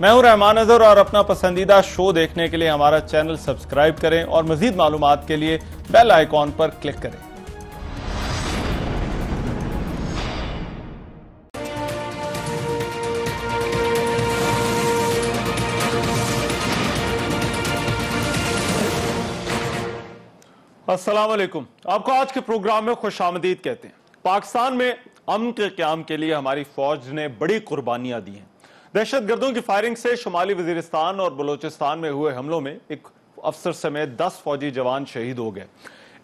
मैं हूं रहमान अजहर और अपना पसंदीदा शो देखने के लिए हमारा चैनल सब्सक्राइब करें और मजीद मालूमात के लिए बेल आइकॉन पर क्लिक करें। अस्सलाम वालेकुम। आपको आज के प्रोग्राम में खुशामदीद कहते हैं। पाकिस्तान में अमन के क़याम के लिए हमारी फौज ने बड़ी कुर्बानियां दी हैं। दहशतगर्दों की फायरिंग से शुमाली वजीरिस्तान और बलोचिस्तान में हुए हमलों में एक अफसर समेत 10 फौजी जवान शहीद हो गए।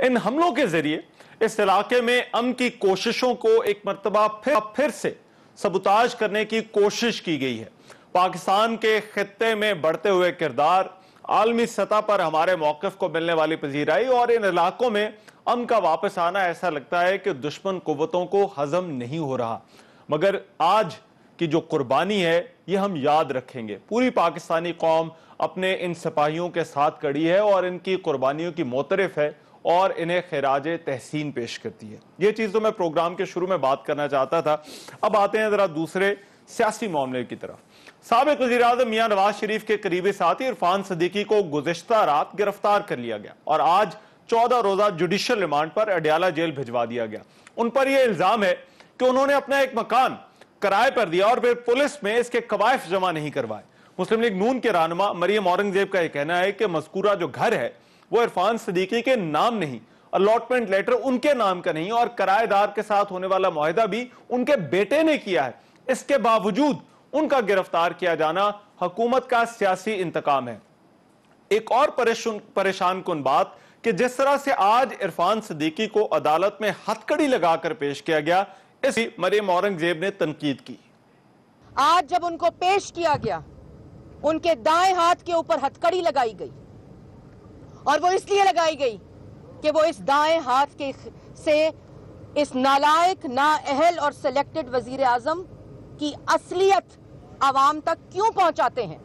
इन हमलों के जरिए इस इलाके में अमन की कोशिशों को एक मरतबा फिर से सबुताज करने की कोशिश की गई है। पाकिस्तान के खित्ते में बढ़ते हुए किरदार, आलमी सतह पर हमारे मौक़िफ़ को मिलने वाली पजीराई और इन इलाकों में अमन का वापस आना ऐसा लगता है कि दुश्मन कुव्वतों को हजम नहीं हो रहा। मगर आज की जो कुर्बानी है ये हम याद रखेंगे। पूरी पाकिस्तानी कौम अपने इन सिपाहियों के साथ खड़ी है और इनकी कुर्बानियों की मोतरफ है और इन्हें खिराज तहसीन पेश करती है। ये चीज़ तो मैं प्रोग्राम के शुरू में बात करना चाहता था। अब आते हैं जरा दूसरे सियासी मामले की तरफ। साबिक वज़ीर-ए-आज़म मियां नवाज शरीफ के करीबी साथी इरफान सदीकी को गुज़िश्ता रात गिरफ्तार कर लिया गया और आज 14 रोजा जुडिशल रिमांड पर अडयाला जेल भिजवा दिया गया। उन पर यह इल्जाम है कि उन्होंने अपना एक मकान किराए पर दिया और फिर पुलिस में इसके कवायफ जमा नहीं करवाए। मुस्लिम लीग नून के रहनुमा मरियम औरंगजेब का यह कहना है कि मज़कूरा जो घर है वो इरफान सदीकी के नाम नहीं, अलॉटमेंट लेटर उनके नाम का नहीं और किराएदार के साथ होने वाला मुआहिदा भी उनके बेटे ने किया है। इसके बावजूद उनका गिरफ्तार किया जाना हुकूमत का सियासी इंतकाम है। एक और परेशान कुन बात कि जिस तरह से आज इरफान सदीकी को अदालत में हथकड़ी लगाकर पेश किया गया, इसी मरियम औरंगजेब ने तनकीद की। आज जब उनको पेश किया गया, उनके दाएं हाथ के ऊपर हथकड़ी लगाई गई और वो इसलिए लगाई गई कि वो इस दाएं हाथ के से इस नालायक, नाअहल और सिलेक्टेड वजीर आजम की असलियत आवाम तक क्यों पहुंचाते हैं।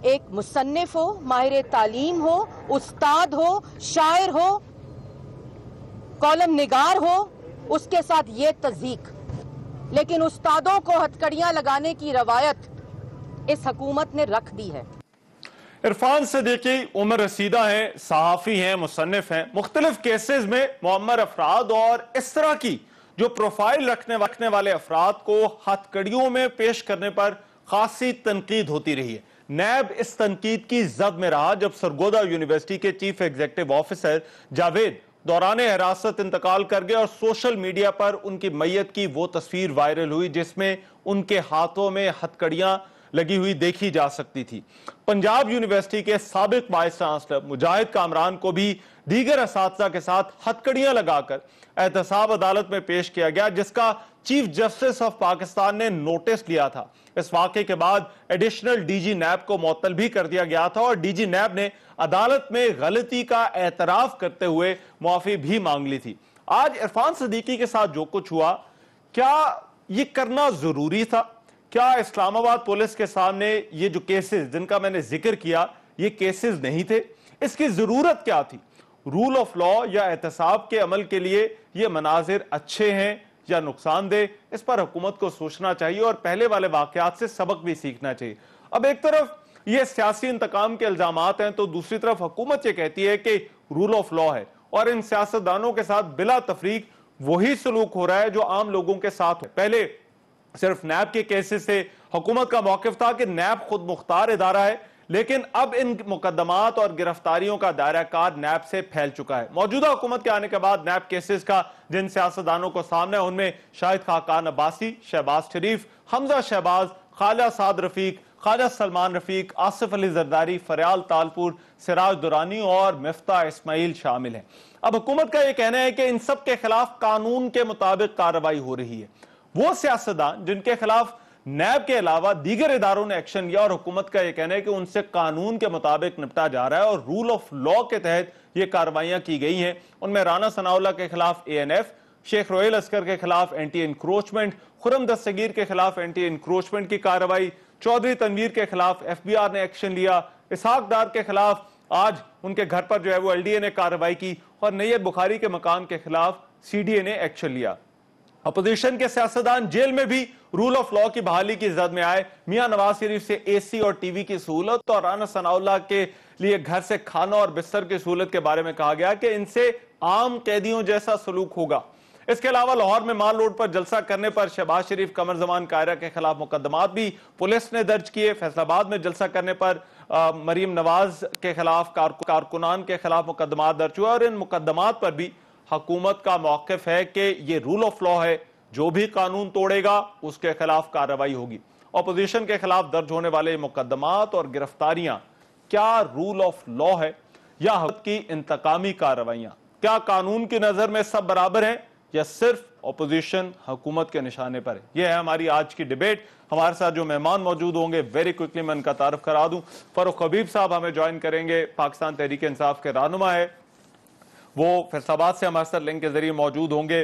एक मुसन्निफ हो, माहिर तालीम हो, उस्ताद हो, शायर हो, कॉलम निगार हो, उसके साथ ये तज़ीक, लेकिन उस्तादों को हथकड़ियां लगाने की रवायत इस हुकूमत ने रख दी है। इरफान सदीकी उम्र रसीदा हैं, सहाफ़ी हैं, मुसन्निफ हैं। मुख्तलिफ केसेस में मुअम्मर अफराद और इस तरह की जो प्रोफाइल रखने वाले अफराद को हथकड़ियों में पेश करने पर खासी तनकीद होती रही है। नैब इस तनकीद की जद में रहा जब सरगोदा यूनिवर्सिटी के चीफ एग्जीक्यूटिव ऑफिसर जावेद दौरान हिरासत इंतकाल कर गए और सोशल मीडिया पर उनकी मैयत की वो तस्वीर वायरल हुई जिसमें उनके हाथों में हथकड़ियां लगी हुई देखी जा सकती थी। पंजाब यूनिवर्सिटी के साबिक वाइस चांसलर मुजाहिद कामरान को भी दीगर असातिज़ा के साथ हथकड़ियां लगाकर एहतसाब अदालत में पेश किया गया, जिसका चीफ जस्टिस ऑफ पाकिस्तान ने नोटिस लिया था। इस वाक़े के बाद एडिशनल डीजी नैब को मुअत्तल भी कर दिया गया था और डीजी नैब ने अदालत में गलती का एतराफ करते हुए मुआफ़ी भी मांग ली थी। आज इरफान सदीकी के साथ जो कुछ हुआ, क्या ये करना जरूरी था? क्या इस्लामाबाद पुलिस के सामने ये जो केसेस जिनका मैंने जिक्र किया, ये केसेस नहीं थे? इसकी जरूरत क्या थी? रूल ऑफ लॉ या एहतसाब के अमल के लिए ये मनाजिर अच्छे हैं या नुकसानदेह? इस पर हुकूमत को सोचना चाहिए और पहले वाले वाकयात से सबक भी सीखना चाहिए। अब एक तरफ ये सियासी इंतकाम के इल्जामात हैं तो दूसरी तरफ हुकूमत ये कहती है कि रूल ऑफ लॉ है और इन सियासतदानों के साथ बिला तफरीक वही सलूक हो रहा है जो आम लोगों के साथ है। पहले सिर्फ नैब के केसेस से हुकूमत का मौकिफ था कि नैब खुद मुख्तार इदारा है, लेकिन अब इन मुकदमात और गिरफ्तारियों का दायरा कार नैब से फैल चुका है। मौजूदा हुकूमत के आने के बाद नैब केसेस का जिन सियासतदानों को सामने है उनमें शाहिद खाकान अब्बासी, शहबाज शरीफ, हमजा शहबाज, ख्वाजा साद रफीक, ख्वाजा सलमान रफीक, आसिफ अली जरदारी, फरियाल तालपुर, सिराज दुरानी और मिफ्ता इस्माइल शामिल हैं। अब हुकूमत का यह कहना है कि इन सब के खिलाफ कानून के मुताबिक कार्रवाई हो रही है। वो सियासतदान जिनके खिलाफ नैब के अलावा दीगर इदारों ने एक्शन लिया और हुकूमत का यह कहना है कि उनसे कानून के मुताबिक निपटा जा रहा है और रूल ऑफ लॉ के तहत ये कार्रवाइयां की गई हैं, उनमें राना सनाउल्लाह के खिलाफ ANF, शेख रोहेल अस्कर के खिलाफ एंटी इंक्रोचमेंट, खुरम दस्तगीर के खिलाफ एंटी इंक्रोचमेंट की कार्रवाई, चौधरी तनवीर के खिलाफ FBR ने एक्शन लिया, इसहाक डार के खिलाफ आज उनके घर पर जो है वो LDA ने कार्रवाई की और नैयद बुखारी के मकान के खिलाफ CDA ने एक्शन लिया। अपोजिशन के सियासतदान जेल में भी रूल ऑफ लॉ की बहाली की जद में आए। मियां नवाज शरीफ से एसी और टीवी की सहूलत और राना सनाउल्लाह के लिए घर से खाना और बिस्तर की सहूलत के बारे में कहा गया कि इनसे आम कैदियों जैसा सलूक होगा। इसके अलावा लाहौर में माल रोड पर जलसा करने पर शहबाज शरीफ, कमर जमान कायरा के खिलाफ मुकदमात भी पुलिस ने दर्ज किए। फैसलाबाद में जलसा करने पर मरीम नवाज के खिलाफ, कारकुनान के खिलाफ मुकदमात दर्ज हुआ और इन मुकदमात पर भी हुकूमत का मौक़िफ़ है कि ये रूल ऑफ लॉ है, जो भी कानून तोड़ेगा उसके खिलाफ कार्रवाई होगी। अपोजिशन के खिलाफ दर्ज होने वाले मुकदमात और गिरफ्तारियां क्या रूल ऑफ लॉ है या हुकूमत की इंतकामी कार्रवाइयां? क्या कानून की नजर में सब बराबर हैं या सिर्फ अपोजिशन हुकूमत के निशाने पर है? यह है हमारी आज की डिबेट। हमारे साथ जो मेहमान मौजूद होंगे, वेरी क्विकली मैं उनका तारुफ करा दूं। फरूख हबीब साहब हमें ज्वाइन करेंगे, पाकिस्तान तहरीक इंसाफ के रहनुमा है, वो फैसलाबाद से हमारे साथ लिंक के जरिए मौजूद होंगे।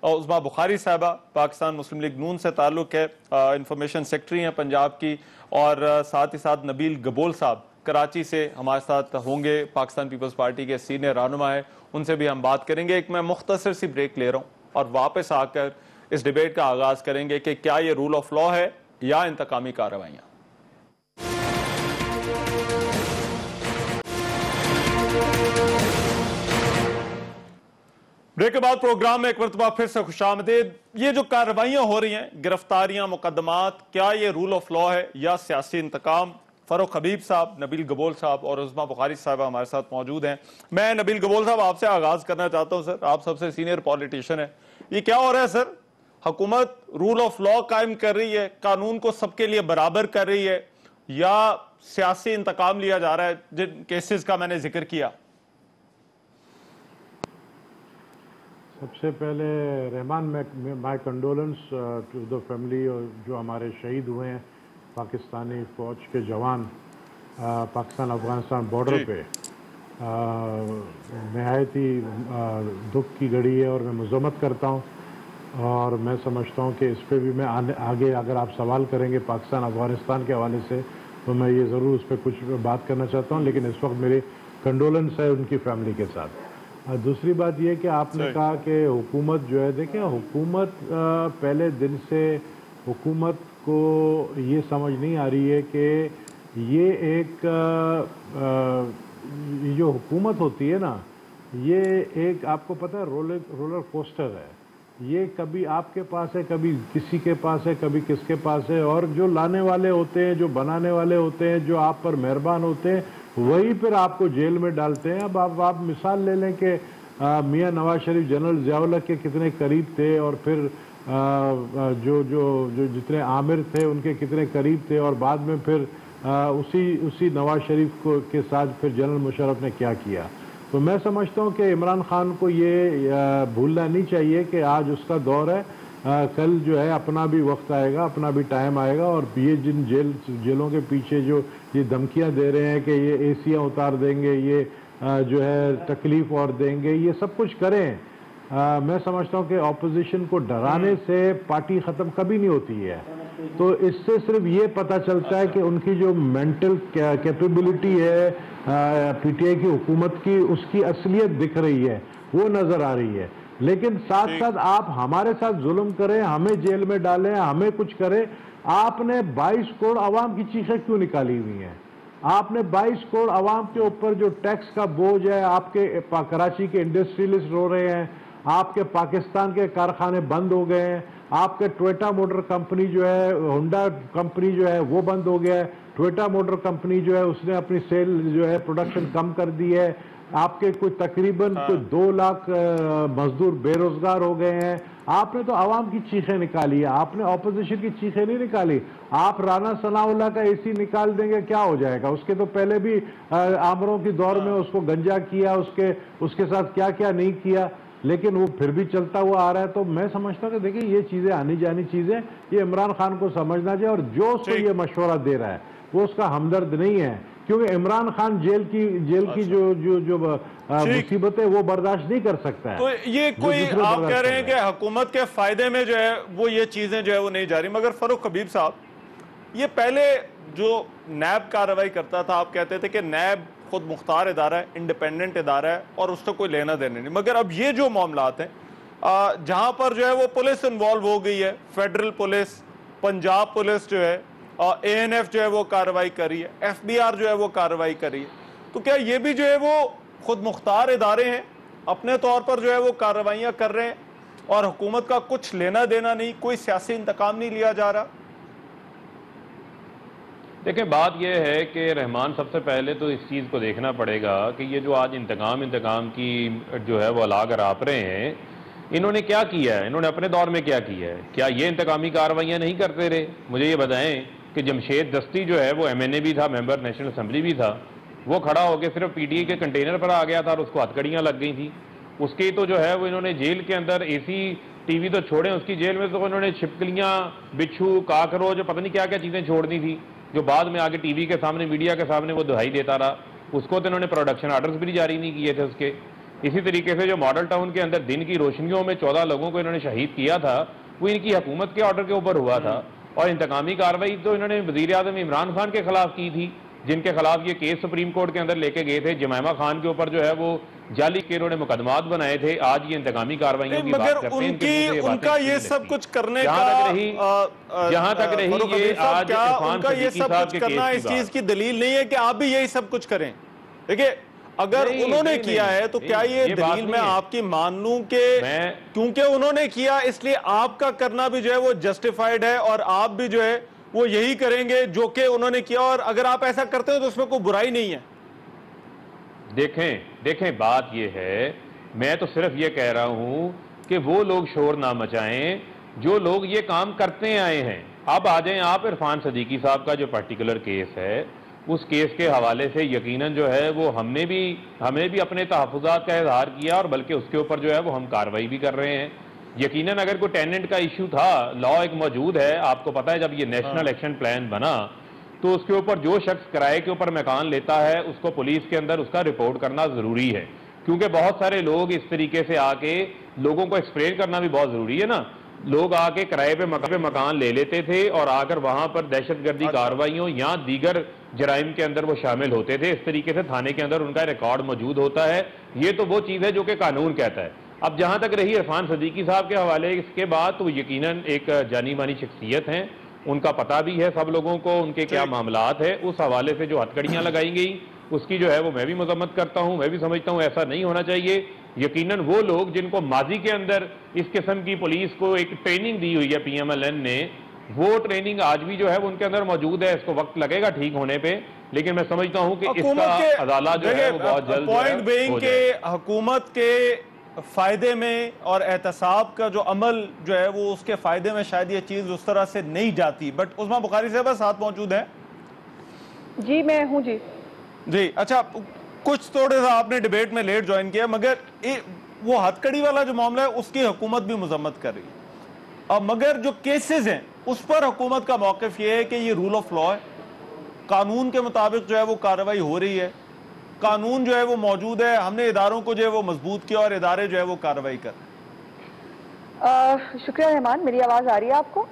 उस्मा बुखारी साहबा पाकिस्तान मुस्लिम लीग नून से ताल्लुक है, इंफॉर्मेशन सेक्रेटरी हैं पंजाब की, और साथ ही साथ नबील गबोल साहब कराची से हमारे साथ होंगे, पाकिस्तान पीपल्स पार्टी के सीनियर रहनुमा है, उनसे भी हम बात करेंगे। एक मैं मुख्तसर सी ब्रेक ले रहा हूँ और वापस आकर इस डिबेट का आगाज करेंगे कि क्या ये रूल ऑफ लॉ है या इंतकामी कार्रवाइयाँ। ब्रेक के बाद प्रोग्राम में एक मरतबा फिर से खुशामदीद। ये जो कार्रवाइयां हो रही हैं, गिरफ्तारियां, मुकदमात, क्या ये रूल ऑफ लॉ है या सियासी इंतकाम? फरूख हबीब साहब, नबील गबोल साहब और उस्मा बुखारी साहब हमारे साथ मौजूद हैं। मैं नबील गबोल साहब आपसे आगाज करना चाहता हूं। सर, आप सबसे सीनियर पॉलिटिशियन है, ये क्या हो रहा है सर? हुकूमत रूल ऑफ लॉ कायम कर रही है, कानून को सबके लिए बराबर कर रही है, या सियासी इंतकाम लिया जा रहा है जिन केसेस का मैंने जिक्र किया? सबसे पहले रहमान, माई कंडोलेंस टू द फैमिली जो हमारे शहीद हुए हैं, पाकिस्तानी फ़ौज के जवान पाकिस्तान अफ़गानिस्तान बॉर्डर पे। नहायत ही दुख की घड़ी है और मैं मज़म्मत करता हूँ, और मैं समझता हूँ कि इस पर भी मैं आगे अगर आप सवाल करेंगे पाकिस्तान अफ़गानिस्तान के हवाले से तो मैं ये ज़रूर उस पर कुछ बात करना चाहता हूँ, लेकिन इस वक्त मेरी कंडोलेंस है उनकी फैमिली के साथ। दूसरी बात ये कि आपने कहा कि हुकूमत जो है, देखिए हुकूमत पहले दिन से हुकूमत को ये समझ नहीं आ रही है कि ये एक जो हुकूमत होती है ना, ये एक, आपको पता है, रोलर कोस्टर है। ये कभी आपके पास है, कभी किसी के पास है, कभी किसके पास है, और जो लाने वाले होते हैं, जो बनाने वाले होते हैं, जो आप पर मेहरबान होते हैं, वही फिर आपको जेल में डालते हैं। अब आप मिसाल ले लें कि मियां नवाज शरीफ जनरल ज़ियाउल हक के कितने करीब थे, और फिर जो जो जो जितने आमिर थे उनके कितने करीब थे, और बाद में फिर उसी नवाज शरीफ को के साथ फिर जनरल मुशर्रफ ने क्या किया। तो मैं समझता हूँ कि इमरान खान को ये भूलना नहीं चाहिए कि आज उसका दौर है, कल जो है अपना भी वक्त आएगा, अपना भी टाइम आएगा, और ये जिन जेलों के पीछे जो ये धमकियां दे रहे हैं कि ये एसियां उतार देंगे, ये जो है तकलीफ और देंगे, ये सब कुछ करें। मैं समझता हूँ कि ऑपोजिशन को डराने से पार्टी ख़त्म कभी नहीं होती है। तो इससे सिर्फ ये पता चलता है कि उनकी जो मेंटल कैपेबिलिटी है पीटीआई की हुकूमत की, उसकी असलियत दिख रही है, वो नज़र आ रही है। लेकिन साथ साथ आप हमारे साथ जुल्म करें, हमें जेल में डालें, हमें कुछ करें। आपने 22 करोड़ आवाम की चीखें क्यों निकाली हुई हैं? आपने 22 करोड़ आवाम के ऊपर जो टैक्स का बोझ है, आपके कराची के इंडस्ट्रियलिस्ट रो रहे हैं, आपके पाकिस्तान के कारखाने बंद हो गए हैं, आपके टोयोटा मोटर कंपनी जो है, होंडा कंपनी जो है वो बंद हो गया है। टोयोटा मोटर कंपनी जो है उसने अपनी सेल जो है प्रोडक्शन कम कर दी है। आपके कोई तकरीबन 2 लाख मजदूर बेरोजगार हो गए हैं। आपने तो आवाम की चीखें निकाली है, आपने ऑपोजिशन की चीखें नहीं निकाली। आप राना सनाउल्लाह का एसी निकाल देंगे, क्या हो जाएगा? उसके तो पहले भी आमरों की दौर में उसको गंजा किया, उसके साथ क्या क्या नहीं किया, लेकिन वो फिर भी चलता हुआ आ रहा है। तो मैं समझता हूँ कि देखिए ये चीजें आनी जानी चीजें, ये इमरान खान को समझना चाहिए, और जो उसको ये मशवरा दे रहा है वो उसका हमदर्द नहीं है, क्योंकि इमरान खान जेल की जो मुसीबत है वो बर्दाश्त नहीं कर सकता है। तो ये कोई आप कह रहे हैं कि हुकूमत के फायदे में जो है वो ये चीजें जो है वो नहीं जा रही। मगर फरूख हबीब साहब, ये पहले जो नैब कार्रवाई करता था, आप कहते थे कि नैब खुद मुख्तार इदारा है, इंडिपेंडेंट इदारा है और उससे कोई लेना देना नहीं। मगर अब ये जो मामलात हैं, जहां पर जो है वो पुलिस इन्वॉल्व हो गई है, फेडरल पुलिस, पंजाब पुलिस जो है, ANF जो है वो कार्रवाई कर रही है, FBR जो है वो कार्रवाई कर रही है। तो क्या ये भी जो है वो खुद मुख्तार इदारे हैं, अपने तौर पर जो है वो कार्रवाइयां कर रहे हैं और हुकूमत का कुछ लेना देना नहीं, कोई सियासी इंतकाम नहीं लिया जा रहा? देखिए, बात यह है कि रहमान, सबसे पहले तो इस चीज़ को देखना पड़ेगा कि ये जो आज इंतकाम की जो है वो अलागर आप रहे हैं, इन्होंने क्या किया है, इन्होंने अपने दौर में क्या किया है? क्या ये इंतकामी कार्रवाइयाँ नहीं करते रहे? मुझे ये बताएं कि जमशेद दस्ती जो है वो MNA भी था, मेंबर नेशनल असम्बली भी था, वो खड़ा होकर सिर्फ PTI के कंटेनर पर आ गया था और उसको हथकड़ियाँ लग गई थी। उसकी तो जो है वो इन्होंने जेल के अंदर AC TV तो छोड़े, उसकी जेल में तो इन्होंने छिपकलियाँ, बिच्छू, काकरोच, पता नहीं क्या क्या चीज़ें छोड़ दी थी, जो बाद में आगे TV के सामने, मीडिया के सामने वो दुहाई देता रहा। उसको तो इन्होंने प्रोडक्शन ऑर्डर्स भी जारी नहीं किए थे उसके। इसी तरीके से जो मॉडल टाउन के अंदर दिन की रोशनियों में 14 लोगों को इन्होंने शहीद किया था, वो इनकी हुकूमत के ऑर्डर के ऊपर हुआ था। और इंतकामी कार्रवाई तो इन्होंने वज़ीर आज़म इमरान खान के खिलाफ की थी, जिनके खिलाफ ये केस सुप्रीम कोर्ट के अंदर लेके गए थे। जमैमा खान के ऊपर जो है वो जाली के इन्होंने मुकदमात बनाए थे। आज ये इंतकामी कार्रवाइयों की बात करते हैं, उनका ये सब कुछ करने का जहां तक रही ये आज उनका ये सब कुछ करना इस चीज की दलील नहीं है कि आप भी यही सब कुछ करें। देखिए, अगर उन्होंने किया है तो क्या ये दलील मैं आपकी मान लूं कि क्योंकि उन्होंने किया इसलिए आपका करना भी जो है वो जस्टिफाइड है और आप भी जो है वो यही करेंगे जो कि उन्होंने किया, और अगर आप ऐसा करते हो तो उसमें कोई बुराई नहीं है? देखें, बात ये है, मैं तो सिर्फ ये कह रहा हूं कि वो लोग शोर ना मचाएं जो लोग ये काम करते आए हैं। अब आ जाएं आप इरफान सदीकी साहब का जो पर्टिकुलर केस है, उस केस के हवाले से यकीनन जो है वो हमें भी अपने तहफ़्फ़ुज़ात का इज़हार किया और बल्कि उसके ऊपर जो है वो हम कार्रवाई भी कर रहे हैं। यकीनन अगर कोई टेनेंट का इशू था, लॉ एक मौजूद है, आपको पता है जब ये नेशनल एक्शन प्लान बना तो उसके ऊपर जो शख्स किराए के ऊपर मकान लेता है उसको पुलिस के अंदर उसका रिपोर्ट करना ज़रूरी है, क्योंकि बहुत सारे लोग इस तरीके से आके लोगों को एक्सप्लेन करना भी बहुत ज़रूरी है ना। लोग आके किराए पे मकान ले लेते थे और आकर वहां पर दहशतगर्दी कार्रवाइयों या दीगर जराइम के अंदर वो शामिल होते थे। इस तरीके से थाने के अंदर उनका रिकॉर्ड मौजूद होता है। ये तो वो चीज़ है जो कि कानून कहता है। अब जहां तक रही इरफान सदीकी साहब के हवाले, इसके बाद तो यकीनन एक जानी मानी शख्सियत हैं, उनका पता भी है सब लोगों को उनके क्या मामलात है। उस हवाले से जो हथकड़ियां लगाई गई उसकी जो है वो मैं भी मजम्मत करता हूं। मैं भी समझता हूं ऐसा नहीं होना चाहिए। यकीनन वो लोग जिनको माजी के अंदर इस किस्म की पुलिस को एक ट्रेनिंग दी हुई है PMLN ने, वो ट्रेनिंग आज भी जो है वो उनके अंदर मौजूद है। इसको वक्त लगेगा ठीक होने पे, लेकिन मैं समझता हूं कि इसका अदालत जो है वो बहुत जल्द पॉइंट बेइंग के हुकूमत के फायदे में और एहतसाब का जो अमल जो है वो उसके फायदे में शायद ये चीज उस तरह से नहीं जाती। बट उस्मा बुखारी साहब साथ मौजूद है। जी मैं हूं जी। अच्छा, कुछ थोड़े सा आपने डिबेट में लेट ज्वाइन किया, मगर वो हथकड़ी वाला जो मामला है उसकी हुकूमत भी मजम्मत कर रही है। मगर जो केसेस हैं उस पर हुकूमत का मौक़िफ़ ये है कि ये रूल ऑफ लॉ है, कानून के मुताबिक जो है वो कार्रवाई हो रही है, कानून जो है वो मौजूद है, हमने इदारों को जो है वो मजबूत किया और इदारे जो है वो कार्रवाई कर। शुक्रिया रहमान, मेरी आवाज आ रही है आपको?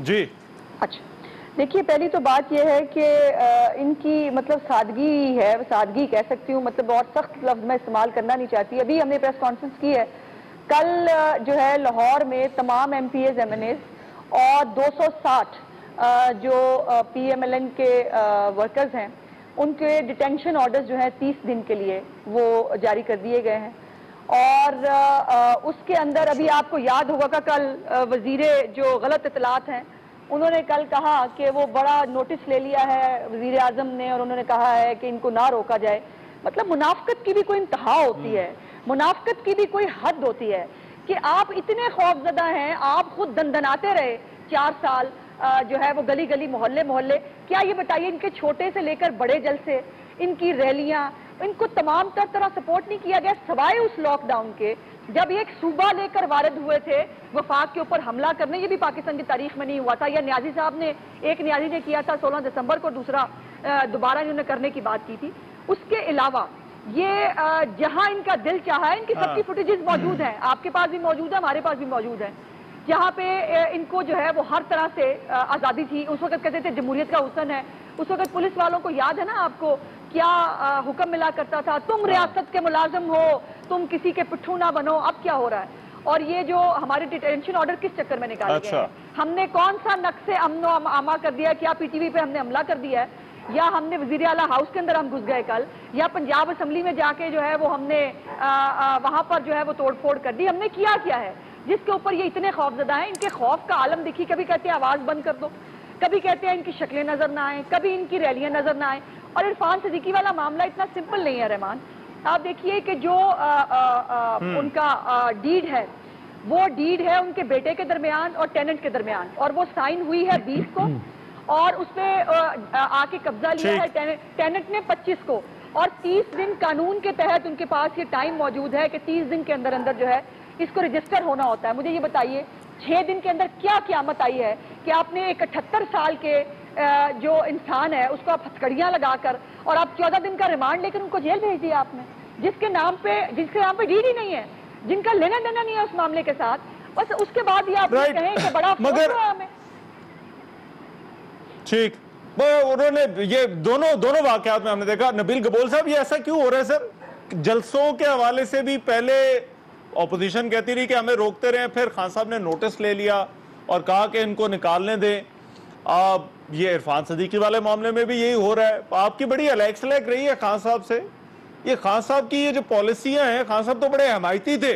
जी अच्छा, देखिए पहली तो बात यह है कि इनकी मतलब सादगी है, सादगी कह सकती हूँ, मतलब बहुत सख्त लफ्ज मैं इस्तेमाल करना नहीं चाहती। अभी हमने प्रेस कॉन्फ्रेंस की है, कल जो है लाहौर में तमाम MPs MNAs और 260 जो PMLN के वर्कर्स हैं उनके डिटेंशन ऑर्डर्स जो है 30 दिन के लिए वो जारी कर दिए गए हैं। और उसके अंदर अभी आपको याद होगा कि कल वजीरे जो गलत इतलात हैं उन्होंने कल कहा कि वो बड़ा नोटिस ले लिया है वजीर आजम ने और उन्होंने कहा है कि इनको ना रोका जाए। मतलब मुनाफकत की भी कोई इंतहा होती है, मुनाफकत की भी कोई हद होती है कि आप इतने खौफजदा हैं, आप खुद दंदनाते रहे 4 साल जो है वो गली गली मोहल्ले मोहल्ले। क्या ये बताइए, इनके छोटे से लेकर बड़े जलसे, इनकी रैलियां, इनको तमाम तरह सपोर्ट नहीं किया गया सिवाय उस लॉकडाउन के जब एक सूबा लेकर वारद हुए थे वफाक के ऊपर हमला करने। ये भी पाकिस्तान की तारीख में नहीं हुआ था, या न्याजी साहब ने, एक न्याजी ने किया था 16 दिसंबर को, दूसरा दोबारा इन्होंने करने की बात की थी। उसके अलावा ये जहां इनका दिल चाहा है, इनकी सबकी फुटेजेस मौजूद हैं, आपके पास भी मौजूद है, हमारे पास भी मौजूद है, जहाँ पे इनको जो है वो हर तरह से आज़ादी थी। उस वक्त कहते थे जमहूरियत का हुस्न है। उस वक्त पुलिस वालों को याद है ना आपको क्या हुक्म मिला करता था, तुम रियासत के मुलाजिम हो, तुम किसी के पिट्ठू ना बनो, अब क्या हो रहा है? और ये जो हमारे डिटेंशन ऑर्डर किस चक्कर में निकाले गए हैं? हमने कौन सा नक्शे अमनो आमा कर दिया? क्या पीटीवी पे हमने हमला कर दिया है, या हमने वजीर आला हाउस के अंदर हम घुस गए कल, या पंजाब असम्बली में जाके जो है वो हमने वहां पर जो है वो तोड़फोड़ कर दी? हमने किया क्या है जिसके ऊपर ये इतने खौफजदा हैं? इनके खौफ का आलम देखिए, कभी कहते हैं आवाज बंद कर दो, कभी कहते हैं इनकी शक्लें नजर ना आए, कभी इनकी रैलियां नजर ना आए। और इरफान सदीकी वाला मामला इतना सिंपल नहीं है रहमान। आप देखिए कि जो उनका डीड है, वो डीड है उनके बेटे के दरमियान और टेनेंट के दरमियान, और वो साइन हुई है 20 को, और उसपे आके कब्जा लिया है टेनेंट ने 25 को, और 30 दिन कानून के तहत उनके पास ये टाइम मौजूद है कि 30 दिन के अंदर अंदर जो है इसको रजिस्टर होना होता है। मुझे ये बताइए 6 दिन के अंदर क्या क़यामत आई है कि आपने एक 78 साल के जो इंसान है उसको आप हथकड़ियां लगाकर और आप 14 दिन का रिमांड लेकर उनको जेल भेज दिया आपने, जिसके नाम पे डीड ही नहीं है, जिनका लेना देना नहीं है उस मामले के साथ। बस उसके बाद ये आप कहें कि बड़ा मगर हमें ठीक उन्होंने ये दोनों वाकयात में हमने देखा। नबील गबोल साहब, ये ऐसा क्यों हो रहा है सर? जलसों के हवाले से भी पहले ऑपोजिशन कहती रही कि हमें रोकते रहे, फिर खान साहब ने नोटिस ले लिया और कहा कि इनको निकालने दें। ये इरफान सदीकी वाले मामले में भी यही हो रहा है। आपकी बड़ी अलैक्स लग रही है खान साहब से। ये खान साहब की ये जो पॉलिसियां हैं, खान साहब तो बड़े हमायती थे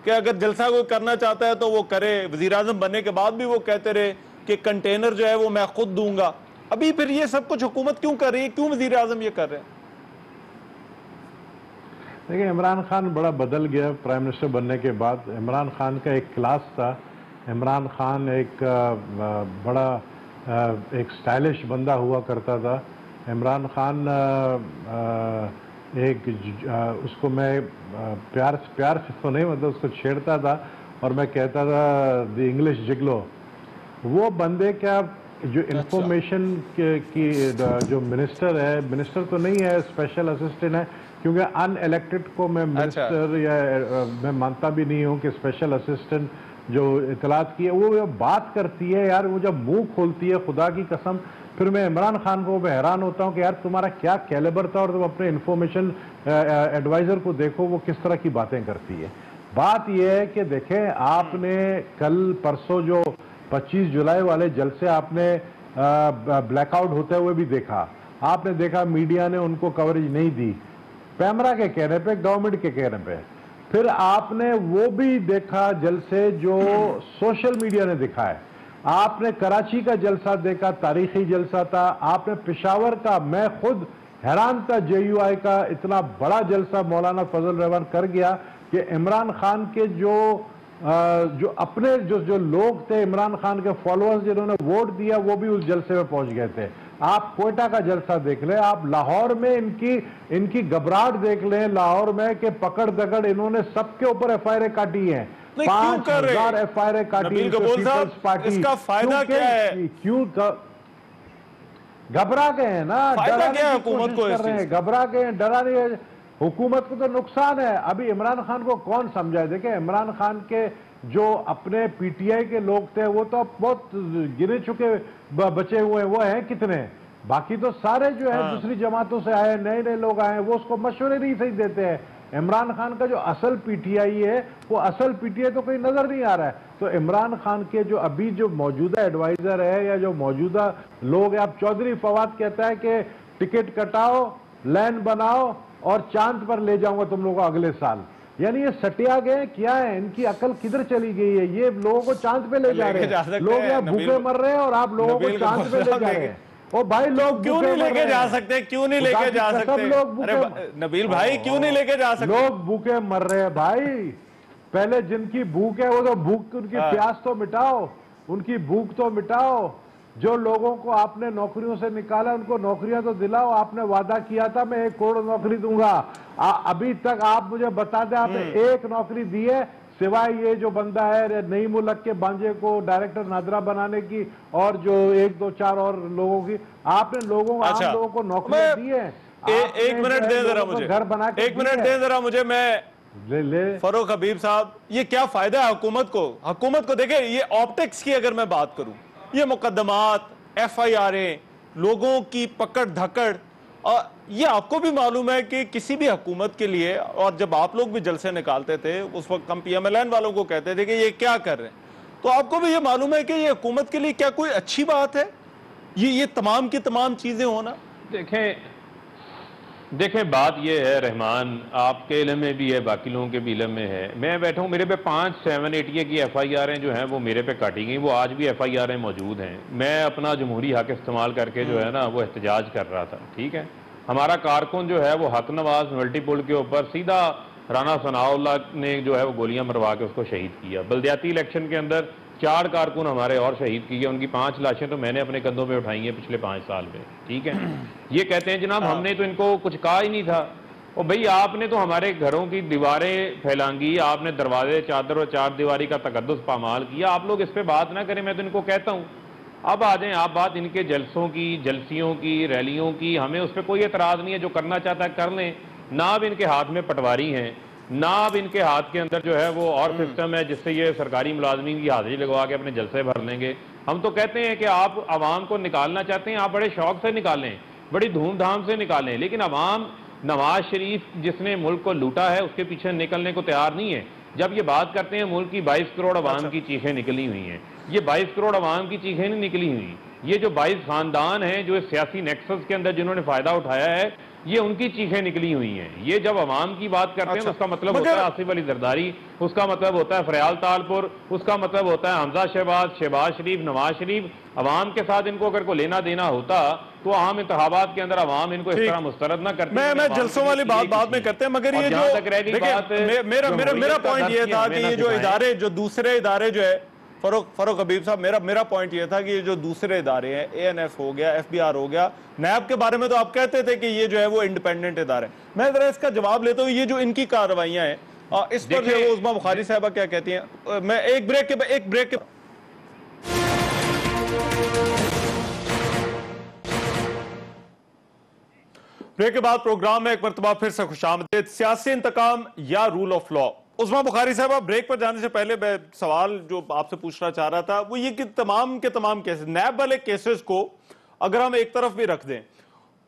कि अगर जलसा कोई करना चाहता है तो वो करे। वजीर आजम बनने के बाद भी वो कहते रहे कि कंटेनर जो है वो मैं खुद दूंगा। अभी फिर ये सब कुछ हुकूमत क्यों कर रही है? क्यों वजीर आजम ये कर रहे हैं? देखिए, इमरान खान बड़ा बदल गया प्राइम मिनिस्टर बनने के बाद। इमरान खान का एक क्लास था। इमरान खान एक बड़ा एक स्टाइलिश बंदा हुआ करता था। इमरान खान उसको मैं प्यार से तो नहीं, मतलब उसको छेड़ता था और मैं कहता था द इंग्लिश जिगलो। वो बंदे का जो इंफॉर्मेशन की जो मिनिस्टर है, मिनिस्टर तो नहीं है, स्पेशल असिस्टेंट है, क्योंकि अनइलेक्टेड को मैं मिनिस्टर या मैं मानता भी नहीं हूँ कि स्पेशल असिस्टेंट जो इतलात की है वो बात करती है यार, वो जब मुंह खोलती है खुदा की कसम, फिर मैं इमरान खान को मैं हैरान होता हूँ कि यार तुम्हारा क्या कैलिबर था, और तुम अपने इंफॉर्मेशन एडवाइजर को देखो वो किस तरह की बातें करती है। बात यह है कि देखें, आपने कल परसों जो 25 जुलाई वाले जलसे आपने ब्लैकआउट होते हुए भी देखा। आपने देखा मीडिया ने उनको कवरेज नहीं दी, पैमरा के कहने पे, गवर्नमेंट के कहने पे। फिर आपने वो भी देखा जलसे जो सोशल मीडिया ने दिखाया। आपने कराची का जलसा देखा, तारीखी जलसा था। आपने पेशावर का, मैं खुद हैरान था, JUI का इतना बड़ा जलसा मौलाना फजल रहमान कर गया कि इमरान खान के जो अपने जो लोग थे, इमरान खान के फॉलोअर्स जिन्होंने वोट दिया, वो भी उस जलसे में पहुंच गए थे। आप कोयटा का जलसा देख लें, आप लाहौर में इनकी घबराहट देख लें, लाहौर में कि पकड़ दकड़ इन्होंने सबके ऊपर FIR काटी है, 5000 FIR काटी पीपल्स पार्टी। इसका फायदा क्या है? क्यों घबरा गए हैं ना, फायदा क्या है हुकूमत को? घबरा गए हैं, डरा नहीं है। हुकूमत को तो नुकसान है। अभी इमरान खान को कौन समझाए? देखे, इमरान खान के जो अपने PTI के लोग थे वो तो बहुत गिने चुके बचे हुए हैं। वो हैं कितने? बाकी तो सारे जो है दूसरी जमातों से आए, नए नए लोग आए, वो उसको मशवरे नहीं सही देते हैं। इमरान खान का जो असल PTI है, वो असल PTI तो कहीं नजर नहीं आ रहा है। तो इमरान खान के जो अभी जो मौजूदा एडवाइजर है या जो मौजूदा लोग हैं, आप चौधरी फवाद कहता है कि टिकट कटाओ, लैंड बनाओ और चांद पर ले जाऊंगा तुम लोगों को अगले साल। यानी ये सटिया गए क्या है? इनकी अकल किधर चली गई है? ये लोगों को चांद पे ले जा रहे हैं। लोग यहाँ भूखे मर रहे हैं और आप लोगों को चांद पे ले जा रहे हैं। ओ भाई, लोग क्यों नहीं लेके जा सकते? क्यों नहीं लेके जा सकते? अरे नबील भाई, क्यों नहीं लेके जा सकते? लोग भूखे मर रहे हैं भाई। पहले जिनकी भूख है वो तो भूख, उनकी प्यास तो मिटाओ, उनकी भूख तो मिटाओ। जो लोगों को आपने नौकरियों से निकाला उनको नौकरियां तो दिलाओ। आपने वादा किया था मैं 1 करोड़ नौकरी दूंगा। अभी तक आप मुझे बता दें आपने 1 नौकरी दी है, सिवाय ये जो बंदा है नई मुल्क के बांजे को डायरेक्टर नादरा बनाने की, और जो 1 2 4 और लोगों की आपने आम लोगों को नौकरी दी है। एक मिनट दें जरा मुझे, घर बना के 1 मिनट दें जरा मुझे। मैं ले फरूक हबीब साहब, ये क्या फायदा है हुकूमत को? हुकूमत को देखे, ये ऑप्टिक्स की अगर मैं बात करूं, ये मुकदमात, FIR, लोगों की पकड़ धकड़, और ये आपको भी मालूम है कि किसी भी हुकूमत के लिए, और जब आप लोग भी जलसे निकालते थे उस वक्त हम PMLN वालों को कहते थे कि ये क्या कर रहे हैं, तो आपको भी ये मालूम है कि ये हुकूमत के लिए क्या कोई अच्छी बात है ये तमाम की तमाम चीजें होना? देखें बात ये है रहमान, आपके इल्म में भी है, बाकी लोगों के भी इल्म में है। मैं बैठा हूँ, मेरे पे 5-7 ATA की FIR जो हैं वो मेरे पे काटी गई, वो आज भी FIR मौजूद हैं। मैं अपना जमहूरी हक इस्तेमाल करके जो है ना वो एहतजाज कर रहा था, ठीक है। हमारा कारकुन जो है वो हक नवाज मल्टीपुल के ऊपर सीधा राना सनाउल्लाह ने जो है वो गोलियां मरवा के उसको शहीद किया। बल्दियाती इलेक्शन के अंदर 4 कारकुन हमारे और शहीद किए, उनकी 5 लाशें तो मैंने अपने कंधों पे उठाई हैं पिछले 5 साल में, ठीक है। ये कहते हैं जनाब हमने तो इनको कुछ कहा ही नहीं था। और भाई आपने तो हमारे घरों की दीवारें फैलांगी, आपने दरवाजे चादर और 4 दीवारी का तकद्दुस पामाल किया। आप लोग इस पर बात ना करें, मैं तो इनको कहता हूँ अब आ जाएं आप बात इनके जलसों की, जलसियों की, रैलियों की, हमें उस पर कोई एतराज नहीं है। जो करना चाहता है कर लें। ना अब इनके हाथ में पटवारी हैं, ना अब इनके हाथ के अंदर जो है वो और सिस्टम है जिससे ये सरकारी मुलाजमीन की हाजिरी लगवा के अपने जलसे भर लेंगे। हम तो कहते हैं कि आप आवाम को निकालना चाहते हैं, आप बड़े शौक से निकालें, बड़ी धूमधाम से निकालें, लेकिन आवाम नवाज शरीफ जिसने मुल्क को लूटा है उसके पीछे निकलने को तैयार नहीं है। जब ये बात करते हैं मुल्क की 22 करोड़ आवाम की चीखें निकली हुई हैं, ये 22 करोड़ आवाम की चीखें नहीं निकली हुई, ये जो 22 खानदान हैं जो इस सियासी नेक्सस के अंदर जिन्होंने फायदा उठाया है, ये उनकी चीखें निकली हुई हैं। ये जब अवाम की बात करते हैं तो उसका मतलब होता है आसिफ अली जरदारी, उसका मतलब होता है फरयाल तालपुर, उसका मतलब होता है हमजा शहबाज, शहबाज शरीफ, नवाज शरीफ। अवाम के साथ इनको अगर कोई लेना देना होता तो आम इंतखाबात के अंदर अवाम इनको इस तरह मुस्तरद ना करते। मैं जलसों वाली बात बाद में करते हैं, मगर ये जो मेरा पॉइंट ये था कि ये जो इदारे, जो दूसरे इदारे जो है फरूक हबीब साहब, मेरा पॉइंट ये था कि ये जो दूसरे इदारे हैं, ANF हो गया, FBR हो गया, नैब के बारे में तो आप कहते थे कि ये जो है वो इंडिपेंडेंट इदारे। मैं जरा इसका जवाब लेता हूँ, ये जो इनकी कार्रवाइयां हैं इस पर जो उस्मा बुखारी साहबा क्या कहती हैं। मैं एक ब्रेक के बाद प्रोग्राम में एक मरतबा फिर से खुशामदीद। सियासी इंतकाम या रूल ऑफ लॉ। उस्मा बुखारी साहब, ब्रेक पर जाने से पहले मैं सवाल जो आपसे पूछना चाह रहा था वो ये कि तमाम के तमाम केसेस, नैब वाले केसेस को अगर हम एक तरफ भी रख दें,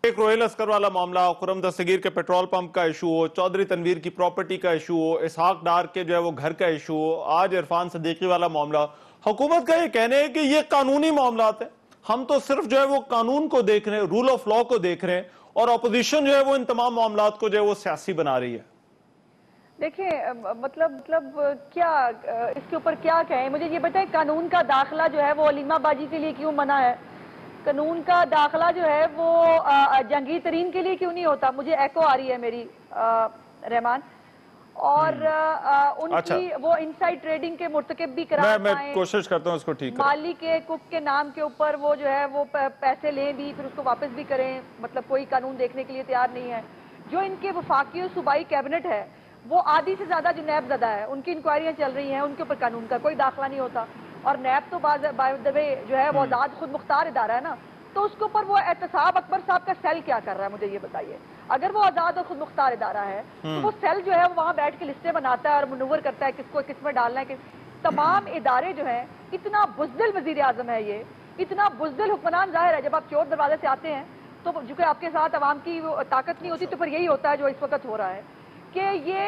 एक रोहिल अस्कर वाला मामला, खुर्रम दस्तगीर के पेट्रोल पंप का इशू हो, चौधरी तनवीर की प्रॉपर्टी का इशू हो, इसहाक डार के जो है वो घर का इशू हो, आज इरफान सदीकी वाला मामला, हुकूमत का ये कहने है कि ये कानूनी मामलात है, हम तो सिर्फ जो है वो कानून को देख रहे हैं, रूल ऑफ लॉ को देख रहे हैं, और अपोजिशन जो है वो इन तमाम मामलात को जो है वो सियासी बना रही है। देखिए मतलब क्या इसके ऊपर क्या कहें, मुझे ये बताएं कानून का दाखिला जो है वो अलीमाबाजी के लिए क्यों मना है? कानून का दाखिला जो है वो जंगी तरीन के लिए क्यों नहीं होता? मुझे एको आ रही है मेरी रहमान, और उनकी वो इनसाइड ट्रेडिंग के मुर्तकब भी करा मैं कोशिश करता हूँ इसको ठीक माली के कुक के नाम के ऊपर वो जो है वो पैसे लें भी फिर उसको वापस भी करें, मतलब कोई कानून देखने के लिए तैयार नहीं है। जो इनके वफाकी और सूबाई कैबिनेट है वो आधी से ज्यादा जो नैब ज़दा है उनकी इंक्वायरियां चल रही हैं, उनके ऊपर कानून का कोई दाखिला नहीं होता। और नैब तो बाय द वे जो है वो आजाद खुद मुख्तार इदारा है ना, तो उसके ऊपर वो एहतसाब अकबर साहब का सेल क्या कर रहा है, मुझे ये बताइए। अगर वो आजाद और खुद मुख्तार इदारा है तो वो सेल जो है वो वहां बैठ के लिस्टें बनाता है और मुनव्वर करता है किसको किस में डालना है। तमाम इदारे जो है, इतना बुज़दिल वजीर आजम है, ये इतना बुज़दिल हुक्मरान। जाहिर है जब आप चोर दरवाजे से आते हैं तो चूंकि आपके साथ अवाम की वो ताकत नहीं होती, तो फिर यही होता है जो इस वक्त हो रहा है कि ये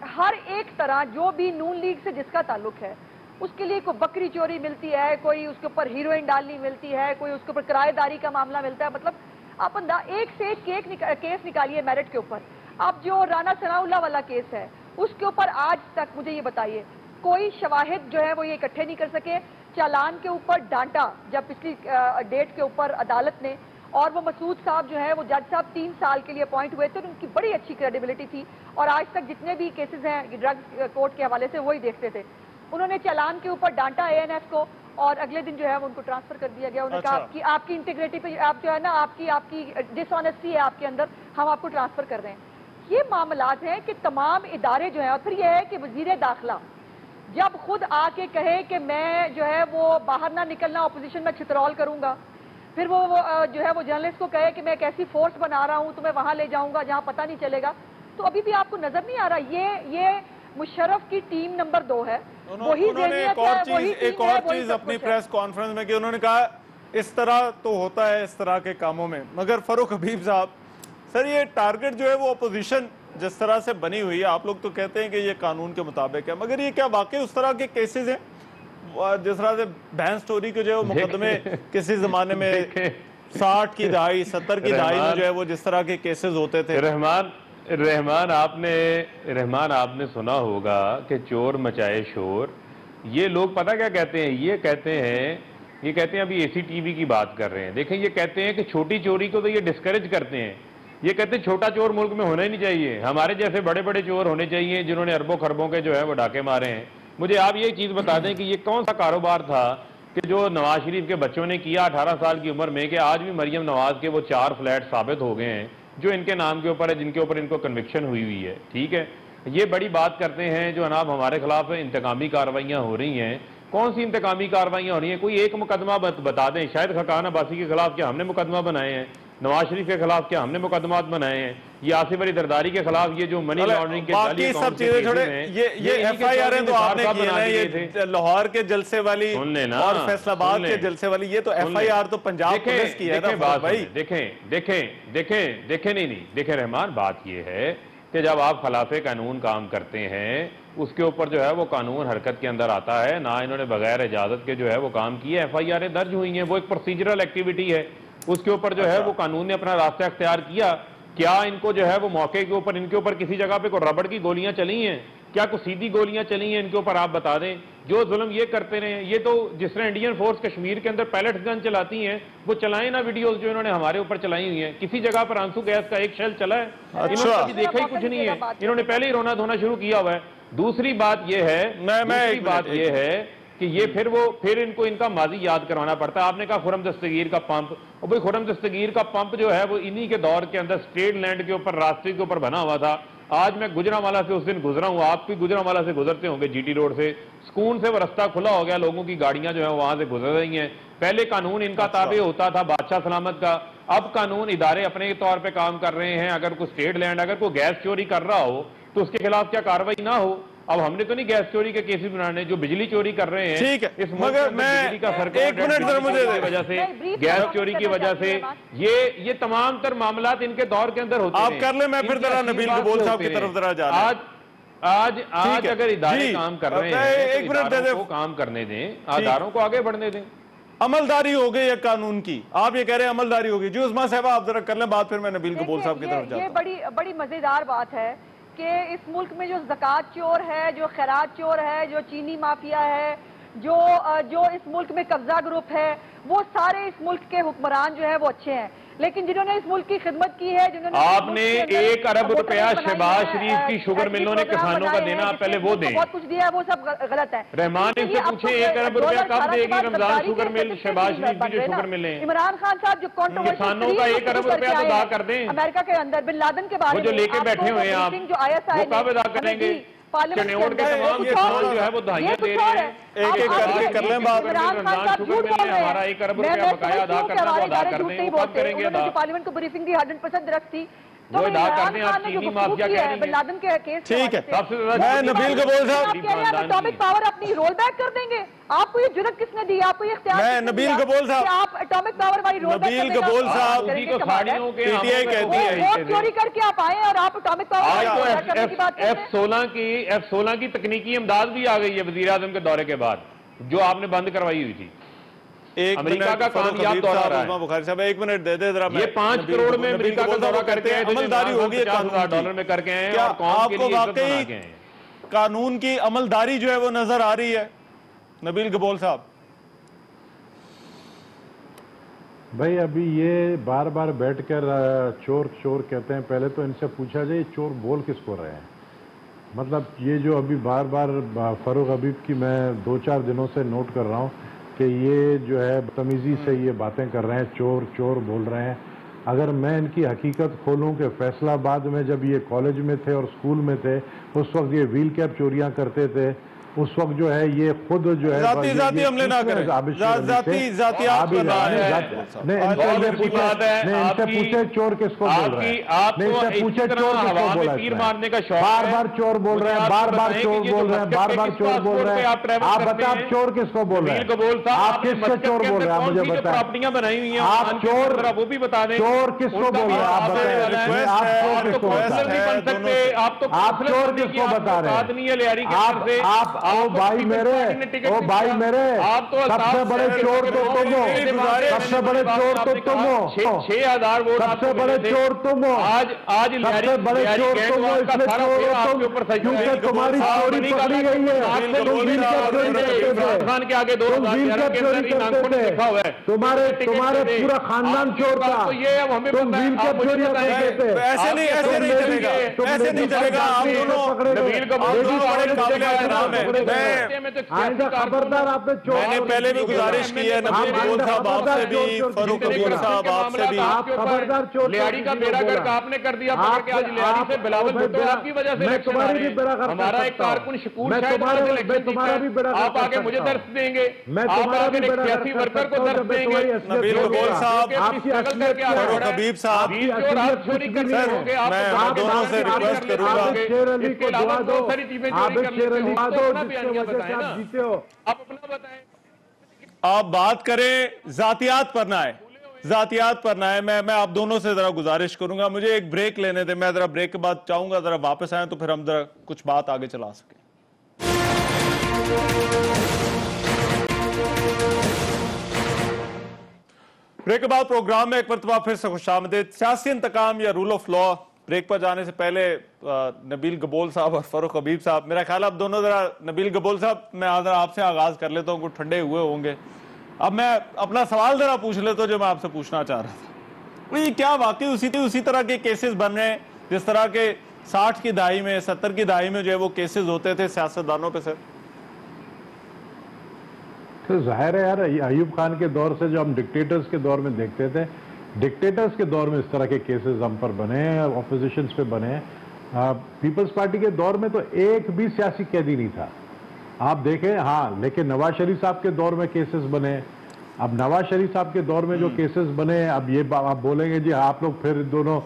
हर एक तरह जो भी नून लीग से जिसका ताल्लुक है उसके लिए कोई बकरी चोरी मिलती है, कोई उसके ऊपर हीरोइन डालनी मिलती है, कोई उसके ऊपर किराएदारी का मामला मिलता है। मतलब आप एक से एक केस निकालिए मेरिट के ऊपर। अब जो राना सनाउल्लाह वाला केस है उसके ऊपर आज तक मुझे ये बताइए कोई शवाहिद जो है वो ये इकट्ठे नहीं कर सके। चालान के ऊपर डांटा जब पिछली डेट के ऊपर अदालत ने, और वो मसूद साहब जो है वो जज साहब 3 साल के लिए अपॉइंट हुए थे, उनकी बड़ी अच्छी क्रेडिबिलिटी थी और आज तक जितने भी केसेस हैं ड्रग्स कोर्ट के हवाले से वही देखते थे। उन्होंने चालान के ऊपर डांटा ANF को और अगले दिन जो है वो उनको ट्रांसफर कर दिया गया। उन्होंने कहा कि आपकी इंटीग्रिटी पे आप जो है ना आपकी डिसऑनेस्टी है आपके अंदर, हम आपको ट्रांसफर कर रहे हैं। ये मामलात हैं कि तमाम इदारे जो हैं, और फिर यह है कि वजीर दाखिला जब खुद आके कहे कि मैं जो है वो बाहर ना निकलना, अपोजिशन में छितरौल करूंगा, फिर वो जो है वो जर्नलिस्ट को कहे कि मैं एक ऐसी फोर्स बना रहा हूं तुम्हें वहां ले जाऊंगा जहां पता नहीं चलेगा, तो अभी भी आपको नजर नहीं आ रहा ये मुशर्रफ की टीम नंबर 2 है। उन्होंने एक और चीज अपनी प्रेस कॉन्फ्रेंस में की, उन्होंने कहा इस तरह तो होता है इस तरह के कामों में। मगर फरूख हबीब साहब, सर ये टारगेट जो है वो अपोजिशन जिस तरह से बनी हुई है, आप लोग तो कहते हैं कि ये कानून के मुताबिक है, मगर ये क्या वाकई उस तरह के केसेस हैं जिस तरह से बहन स्टोरी के जो है वो मुकदमे किसी जमाने में 60 की दहाई 70 की दहाई में जो है वो जिस तरह के केसेस होते थे? रहमान आपने सुना होगा कि चोर मचाए शोर। ये लोग पता क्या कहते हैं, ये कहते हैं अभी ACTV की बात कर रहे हैं। देखें, ये कहते हैं कि छोटी चोरी को तो ये डिस्करेज करते हैं। ये कहते हैं छोटा चोर मुल्क में होना ही नहीं चाहिए, हमारे जैसे बड़े बड़े चोर होने चाहिए जिन्होंने अरबों खरबों के जो है वो डाके मारे हैं। मुझे आप ये चीज बता दें कि ये कौन सा कारोबार था कि जो नवाज शरीफ के बच्चों ने किया 18 साल की उम्र में, कि आज भी मरियम नवाज के वो 4 फ्लैट साबित हो गए हैं जो इनके नाम के ऊपर है, जिनके ऊपर इनको कन्विक्शन हुई है। ठीक है, ये बड़ी बात करते हैं जो अनाब हमारे खिलाफ इंतकामी कार्रवाइयां हो रही हैं। कौन सी इंतकामी कार्रवाइयां हो रही हैं? कोई एक मुकदमा बता दें। शायद खकान अब्बासी के खिलाफ क्या हमने मुकदमा बनाए हैं? नवाज शरीफ के खिलाफ क्या हमने मुकदमा बनाए हैं? ये आसिफ अली जरदारी के खिलाफ ये जो मनी लॉन्ड्रिंग के बाकी सब चीजें छोड़े, ये FIR तो आपने किए ना, ये लाहौर के जलसे वाली और फैसलाबाद के जलसे वाली, ये तो FIR तो पंजाब पुलिस की है ना भाई। देखें रहमान, बात ये है कि जब आप खिलाफे कानून काम करते हैं उसके ऊपर जो है वो कानून हरकत के अंदर आता है ना। इन्होंने बगैर इजाजत के जो है वो काम किया, FIR दर्ज हुई है, वो एक प्रोसीजरल एक्टिविटी है, उसके ऊपर जो है वो कानून ने अपना रास्ता अख्तियार किया। क्या इनको जो है वो मौके के ऊपर इनके ऊपर किसी जगह पे कोई रबड़ की गोलियां चली हैं? क्या कोई सीधी गोलियां चली हैं इनके ऊपर? आप बता दें। जो जुल्म ये करते रहे, ये तो जिस तरह इंडियन फोर्स कश्मीर के अंदर पैलेट्स गन चलाती हैं, वो चलाएं ना वीडियोस जो इन्होंने हमारे ऊपर चलाई हुई हैं। किसी जगह पर आंसू गैस का एक शेल चला है? इन्होंने कभी देखा ही कुछ नहीं है, इन्होंने पहले ही रोना धोना शुरू किया हुआ है। दूसरी बात यह है कि ये फिर इनको इनका माजी याद करवाना पड़ता है। आपने कहा खुरम दस्तगीर का पंप, और भाई खुरम दस्तगीर का पंप जो है वो इन्हीं के दौर के अंदर स्टेट लैंड के ऊपर, रास्ते के ऊपर बना हुआ था। आज मैं गुजरांवाला से उस दिन गुजरा हूं, आप भी गुजरांवाला से गुजरते होंगे, GT रोड से, सुकून से वो रास्ता खुला हो गया, लोगों की गाड़ियां जो है वहां से गुजर रही हैं। पहले कानून इनका ताबे होता था बादशाह सलामत का, अब कानून इदारे अपने तौर पर काम कर रहे हैं। अगर कोई स्टेट लैंड, अगर कोई गैस चोरी कर रहा हो तो उसके खिलाफ क्या कार्रवाई ना हो? अब हमने तो नहीं गैस चोरी के केसेस बनाने, जो बिजली चोरी कर रहे हैं। ठीक है, इस मगर बिजली का सर्कल एक मिनट सर, मुझे वजह से, गैस चोरी की वजह से ये तमाम तर मामलात इनके दौर के अंदर होते हैं। आप कर ले, मैं फिर जरा नबील कबूल साहब की तरफ जरा जा रहा हूं। आज अगर इदारे काम कर रहे हैं, एक मिनट दे दे, काम करने दें, अदारों को आगे बढ़ने दें। अमलदारी हो गई है कानून की, आप ये कह रहे हैं अमलदारी होगी। जी उस्मा साहब आप जरा कर लें बात, फिर मैं नबील कबूल साहब की तरफ जाता हूं। ये बड़ी मजेदार बात है कि इस मुल्क में जो ज़कात चोर है, जो खैरात चोर है, जो चीनी माफिया है, जो इस मुल्क में कब्जा ग्रुप है, वो सारे इस मुल्क के हुक्मरान जो है वो अच्छे हैं। लेकिन जिन्होंने इस मुल्क की खिदमत की है, जिन्होंने आपने 1 अरब रुपया शहबाज शरीफ की शुगर मिलों ने किसानों का देना, पहले वो दें। बहुत कुछ दिया है, वो सब गलत है। रहमान इससे पूछे 1 अरब रुपया कब देगी रमजान शुगर मिल, शहबाज शरीफ की जो शुगर मिले? इमरान खान साहब जो किसानों का 1 अरब रुपया तो अदा कर दें। अमेरिका के अंदर बिन लादेन के बारे में जो लेके बैठे हुए हैं आप, वो कब अदा करेंगे? चनेौड़ के तमाम किसान जो है वो दहाइयां दे रहे हैं। एक करके कर लें बात। हमारा 1 अरब रुपया बकाया अदा करना, वो अदा कर दें। वो कब करेंगे अदा? पार्लियामेंट को ब्रीफिंग दी 100% रख थी, वो अदा करने आप चीनी माफिया कह रही हैं। ठीक है, मैं नबील कबूल साहब एटॉमिक पावर अपनी रोल बैक कर देंगे। आपको ये जुर्रत किसने दी? आपको ये इख्तियार मैं नबील कबूल साहब, आप एटॉमिक पावर वाली रोल बैक नबील कबूल साहब PTI कहती है चोरी करके आप आए और आप एटॉमिक पावर की बात F-16 की तकनीकी इमदाद भी आ गई है वजीर आजम के दौरे के बाद, जो आपने बंद करवाई हुई थी। अमेरिका का कामयाब दौरा रहा है। बुखारी साहब एक मिनट दे दे जरा। ये 5 करोड़ में अमेरिका का दौरा करके आए, अमलदारी होगी $50,000 में करके आए। क्या आपको वाकई कानून की अमलदारी जो है वो नजर आ रही है नबील कबूल साहब? भाई अभी ये बार बार बैठकर चोर चोर कहते हैं, पहले तो इनसे पूछा जाए चोर बोल किसको रहे हैं। मतलब ये जो अभी बार बार फरूख हबीब की मैं 2-4 दिनों से नोट कर रहा हूँ कि ये जो है बदतमीजी से ये बातें कर रहे हैं, चोर चोर बोल रहे हैं। अगर मैं इनकी हकीकत खोलूं कि फैसलाबाद में जब ये कॉलेज में थे और स्कूल में थे, उस वक्त ये व्हील कैप चोरियां करते थे, उस वक्त जो है ये खुद जो है जाती हमले ना करें, जातियात पर ना है। इनसे पूछे चोर किसको बोल रहे हैं, इनसे पूछे चोर किसको बोला है, मारने का शौक बार बार चोर बोल रहे हैं, बार बार चोर बोल रहे हैं, बार बार चोर बोल रहे हैं। आप बताओ आप चोर किसको बोल रहे हैं, आप किससे चोर बोल रहे हैं, आप मुझे बताएं। प्रॉपर्टियां बनाई हुई हैं आप चोर, वो भी बता दें, चोर किसको बोल रहे हैं, आप बताएं। आप चोर किसको बता रहे हैं, आप तो आप चोर किसको बता रहे हैं, आप ओ भाई मेरे, ओ भाई मेरे, सबसे बड़े चोर तो तुम हो, सबसे बड़े चोर तो तुम हो, 6,000 वोट, सबसे बड़े चोर तुम हो, आज सबसे बड़े चोर तुम हो, इसलिए चोर हो तुम, क्योंकि तुम्हारी चोरी पकड़ी गई है, तुम व्हील कैप चोरी करते थे, तुम व्हील कैप चोरी करते थे, तुम्हारे पूरा खानदान चोर था, तुम व्हील कैप चोरी करते थे। ऐसे नहीं चलेगा, ऐसे नहीं चलेगा। आप दोनों खबरदार, आपने मैंने पहले भी गुजारिश की है, नबील गबोल साहब आपसे भी, फरूक कबीर साहब आपसे भी, आप खबरदार चोर लियाड़ी का बेड़ा गर्क आपने कर दिया, पकड़ के आज लियाड़ी से बिलावल भुट्टो आपकी वजह से मैं तुम्हारी भी बेड़ा गर्क, हमारा एक कारकुन शकूर शायद तुम्हारा भी बेड़ा, आप आगे मुझे दर्श देंगे, मैं आप आगे एक सियासी वर्कर को दर्श देंगे, नबील गबोल साहब, फरूक कबीर साहब, चोरी कर मैं दोनों से रिक्वेस्ट करूंगा, शेर अली को दुआ दो, आप शेर अली को दो, जिसकी वजह से आप जीते हो। आप अपना बताएं। आप बात करें जातियात पर ना है, जातियात पर ना है। मैं आप दोनों से जरा गुजारिश करूंगा, मुझे एक ब्रेक लेने दें, मैं जरा ब्रेक के बाद चाहूंगा जरा वापस आए तो फिर हम जरा कुछ बात आगे चला सकें। ब्रेक के बाद प्रोग्राम में एक मरतबा फिर से खुशामदीद। सियासी इंतकाम या रूल ऑफ लॉ, ब्रेक पर जाने से पहले नबील गबोल साहब और फरूक हबीब साहब, मेरा ख्याल आप दोनों जरा, नबील गबोल साहब मैं जरा आपसे आगाज कर लेता हूँ, कुछ ठंडे हुए होंगे। अब मैं अपना सवाल जरा पूछ लेता हूँ जो मैं आपसे पूछना चाह रहा था। ये क्या वाकई उसी तरह के केसेस बन रहे हैं जिस तरह के 60 की दहाई में, 70 की दहाई में जो है वो केसेस होते थे सियासतदानों पे? सर तो जाहिर है यार, अयूब खान के दौर से जो हम डिक्टेटर्स के दौर में देखते थे, डिक्टेटर्स के दौर में इस तरह के केसेस हम पर बने हैं, ऑपोजिशंस पे बने हैं। पीपल्स पार्टी के दौर में तो एक भी सियासी कैदी नहीं था, आप देखें। हाँ, लेकिन नवाज शरीफ साहब के दौर में केसेस बने। अब नवाज शरीफ साहब के दौर में जो केसेस बने, अब ये आप बोलेंगे जी आप लोग फिर दोनों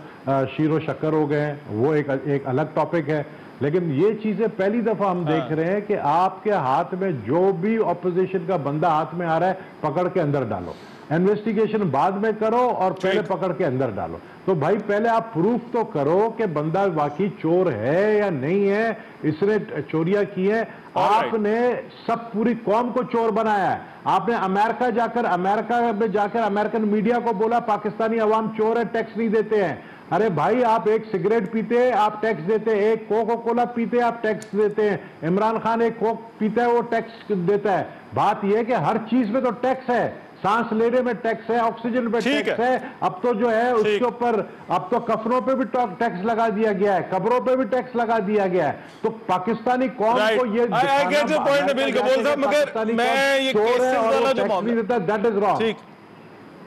शीरो शक्कर हो गए हैं, वो एक अलग टॉपिक है। लेकिन ये चीजें पहली दफा हम देख रहे हैं कि आपके हाथ में जो भी ऑपोजिशन का बंदा हाथ में आ रहा है, पकड़ के अंदर डालो, इन्वेस्टिगेशन बाद में करो और पहले पकड़ के अंदर डालो। तो भाई पहले आप प्रूफ तो करो कि बंदा वाकई चोर है या नहीं है, इसने चोरियां की है। आपने सब पूरी कौम को चोर बनाया है। आपने अमेरिका में जाकर अमेरिकन मीडिया को बोला पाकिस्तानी अवाम चोर है, टैक्स नहीं देते हैं। अरे भाई, आप एक सिगरेट पीते हैं आप टैक्स देते हैं, एक कोका कोला पीते हैं आप टैक्स देते हैं, इमरान खान एक कोक पीता है वो टैक्स देता है। बात यह है कि हर चीज में तो टैक्स है, सांस लेने में टैक्स है, ऑक्सीजन पे टैक्स है। अब तो जो है उसके ऊपर अब तो कफनों पे भी टैक्स लगा दिया गया है, कब्रों पे भी टैक्स लगा दिया गया है। तो पाकिस्तानी कौम को ये दैट इज रॉन्ग।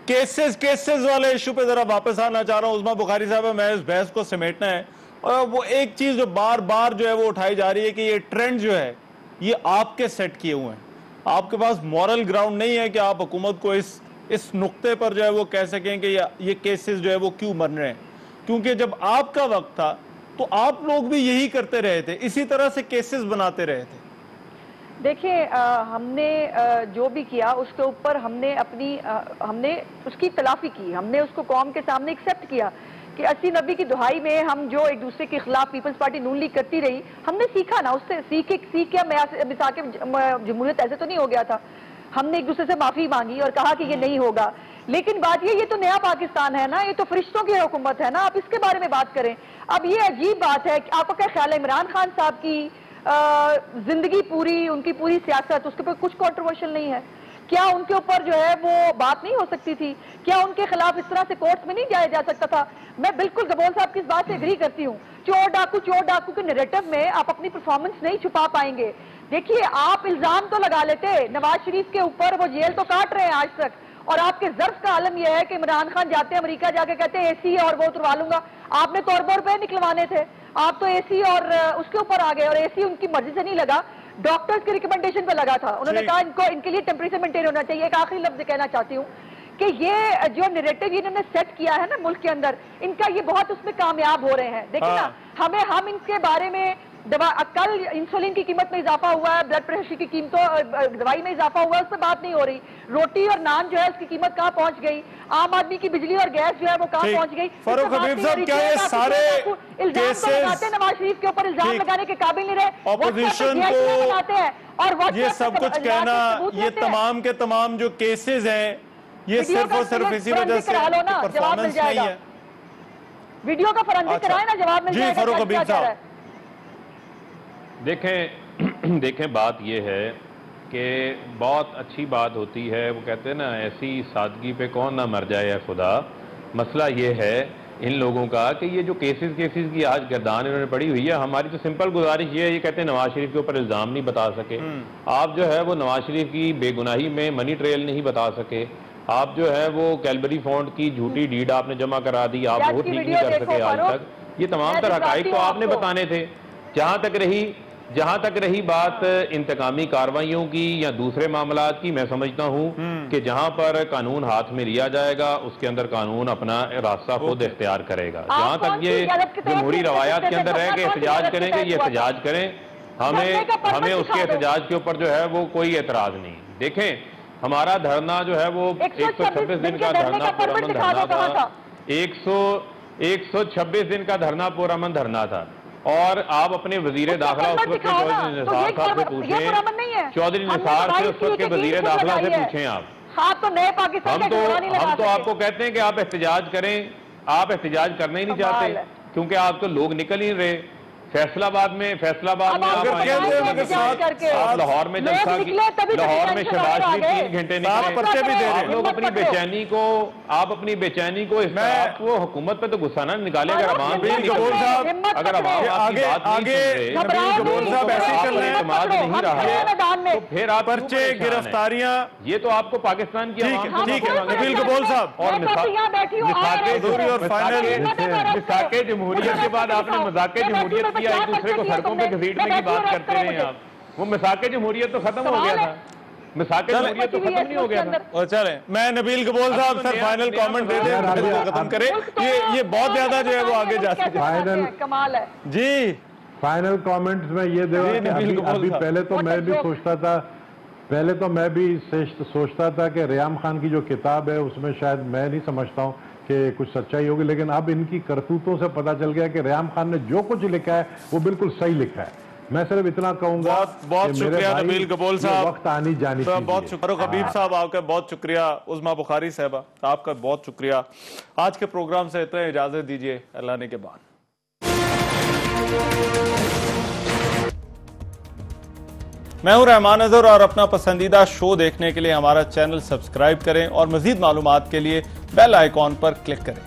केसेस वाले इशू पे जरा वापस आना चाह रहा हूं। उस्मा बुखारी साहब, मैं इस बहस को समेटना है, और वो एक चीज जो बार बार जो है वो उठाई जा रही है कि ये ट्रेंड जो है ये आपके सेट किए हुए हैं। आपके पास मॉरल ग्राउंड नहीं है कि आप हुकूमत को इस नुक्ते पर जो है वो कह सकें कि ये केसेस जो है वो क्यों बन रहे हैं, क्योंकि जब आपका वक्त था तो आप लोग भी यही करते रहे थे, इसी तरह से केसेस बनाते रहे थे। देखिए, हमने जो भी किया उसके ऊपर हमने उसकी तलाफी की, हमने उसको कौम के सामने एक्सेप्ट किया कि 80-90 की दुहाई में हम जो एक दूसरे के खिलाफ पीपल्स पार्टी नून लीग करती रही, हमने सीखा ना, उससे सीख क्या मिसाल के जमहूरियत ऐसे तो नहीं हो गया था। हमने एक दूसरे से माफी मांगी और कहा कि ये नहीं होगा। लेकिन बात ये तो नया पाकिस्तान है ना, ये तो फरिश्तों की हुकूमत है ना, आप इसके बारे में बात करें। अब ये अजीब बात है कि आपका क्या ख्याल है, इमरान खान साहब की जिंदगी पूरी, उनकी पूरी सियासत, उसके ऊपर कुछ कंट्रोवर्शियल नहीं है क्या? उनके ऊपर जो है वो बात नहीं हो सकती थी क्या? उनके खिलाफ इस तरह से कोर्ट में नहीं जाया जा सकता था? मैं बिल्कुल गबोल साहब की इस बात से एग्री करती हूँ। चोर डाकू के नैरेटिव में आप अपनी परफॉर्मेंस नहीं छुपा पाएंगे। देखिए, आप इल्जाम तो लगा लेते नवाज शरीफ के ऊपर, वो जेल तो काट रहे हैं आज तक, और आपके ज़र्फ का आलम यह है कि इमरान खान जाते हैं अमेरिका, जाके कहते हैं एसी और वो उतरवा लूंगा। आपने कॉर्बोर पे निकलवाने थे, आप तो एसी और उसके ऊपर आ गए, और एसी उनकी मर्जी से नहीं लगा। डॉक्टर्स के रिकमेंडेशन पे लगा था। उन्होंने कहा इनको इनके लिए टेम्परेचर मेंटेन होना चाहिए। एक आखिरी लफ्ज कहना चाहती हूँ कि ये जो नैरेटिव इन्होंने सेट किया है ना मुल्क के अंदर, इनका ये बहुत उसमें कामयाब हो रहे हैं। देखिए ना, हम इनके बारे में कल इंसुलिन की कीमत में इजाफा हुआ है, ब्लड प्रेशर की कीमतों दवाई में इजाफा हुआ है, उस पर बात नहीं हो रही। रोटी और नान जो है उसकी कीमत कहाँ पहुंच गई, आम आदमी की बिजली और गैस जो है वो कहाँ पहुंच गई। फारूक हबीब साहब, क्या ये सारे केसेस नवाज शरीफ के ऊपर इल्जाम लगाने के काबिल नहीं रहे, ऑपोजिशन को बनाते हैं और ये सब कुछ कहना, ये तमाम के तमाम जो केसेस हैं ये सिर्फ और सिर्फ इसी वजह से परफॉर्मेंस नहीं है। वीडियो का फॉरेंसिक कराए ना, जवाब मिल जाएगा। फारूक हबीब साहब देखें बात यह है कि बहुत अच्छी बात होती है, वो कहते हैं ना ऐसी सादगी पे कौन ना मर जाए या खुदा। मसला ये है इन लोगों का कि ये जो केसेस की आज गर्दान इन्होंने पड़ी हुई है, हमारी तो सिंपल गुजारिश ये है, ये कहते हैं नवाज शरीफ के ऊपर इल्ज़ाम नहीं बता सके आप, जो है वो नवाज शरीफ की बेगुनाही में मनी ट्रेल नहीं बता सके आप, जो है वो कैलबरी फंड की झूठी डीड आपने जमा करा दी, आप वो ठीक नहीं कर सके आज तक। ये तमाम तरह हक़ाइक़ तो आपने बताने थे। जहां तक रही बात इंतकामी कार्रवाइयों की या दूसरे मामलात की, मैं समझता हूं कि जहां पर कानून हाथ में लिया जाएगा उसके अंदर कानून अपना रास्ता खुद इख्तियार करेगा। जहां तक ये जमहूरी रवायात के अंदर रह के एहतजाज करेंगे, ये एहतजाज करें, हमें उसके एहतजाज के ऊपर जो है वो कोई एतराज नहीं। देखें हमारा धरना जो है वो 126 दिन का धरना पुरअमन धरना था, 126 दिन का धरना पुरअमन धरना था। और आप अपने वजीर दाखिला उस वक्त चौधरी निसार साहब से पूछें, चौधरी निसार से उस वक्त के वजीर दाखिला से पूछें आप तो नए पाकिस्तान हम तो आपको कहते हैं कि आप एहतजाज करें, आप एहतजाज करना ही नहीं चाहते क्योंकि आप तो लोग निकल ही रहे। फैसलाबाद में आप लाहौर में जलसा की, लाहौर में शहबाज शरीफ 3 घंटे निकले। आप लोग अपनी बेचैनी को वो हुकूमत पे तो गुस्सा ना निकाले। अगर आवाम अगर नहीं रहा तो फिर आप पर्चे गिरफ्तारियां, ये तो आपको पाकिस्तान की ठीक है नबील कबूल साहब और मिसाके जमहूरियत के बाद आपने मजाके जमहूरियत एक दूसरे को सड़कों पे घसीटने की बात करते रहे आप। वो मिसाके जमहूरियत तो खत्म हो गया था, मिसाके जमहूरियत तो खत्म नहीं हो गया था। और चले मैं नबील कबूल साहब सर फाइनल कमेंट दे दें, खत्म करें। ये बहुत ज्यादा जो है वो आगे जा सकते फाइनल कमाल है जी। फाइनल कमेंट्स में ये देगा अभी पहले तो मैं भी सोचता था कि रियाम खान की जो किताब है उसमें शायद मैं नहीं समझता हूँ कि कुछ सच्चाई होगी, लेकिन अब इनकी करतूतों से पता चल गया कि रियाम खान ने जो कुछ लिखा है वो बिल्कुल सही लिखा है। मैं सिर्फ इतना कहूंगा, बहुत शुक्रिया नबील कबूल साहब, वक्त आनी जानी चाहिए। बहुत शुक्रिया हबीब साहब, आपका बहुत शुक्रिया। उज़मा बुखारी साहबा आपका बहुत शुक्रिया। आज के प्रोग्राम से इतना इजाजत दीजिए, अल्लाह ने के बाद। मैं हूं रहमान अजहर और अपना पसंदीदा शो देखने के लिए हमारा चैनल सब्सक्राइब करें और मजीद मालूमात के लिए बेल आइकॉन पर क्लिक करें।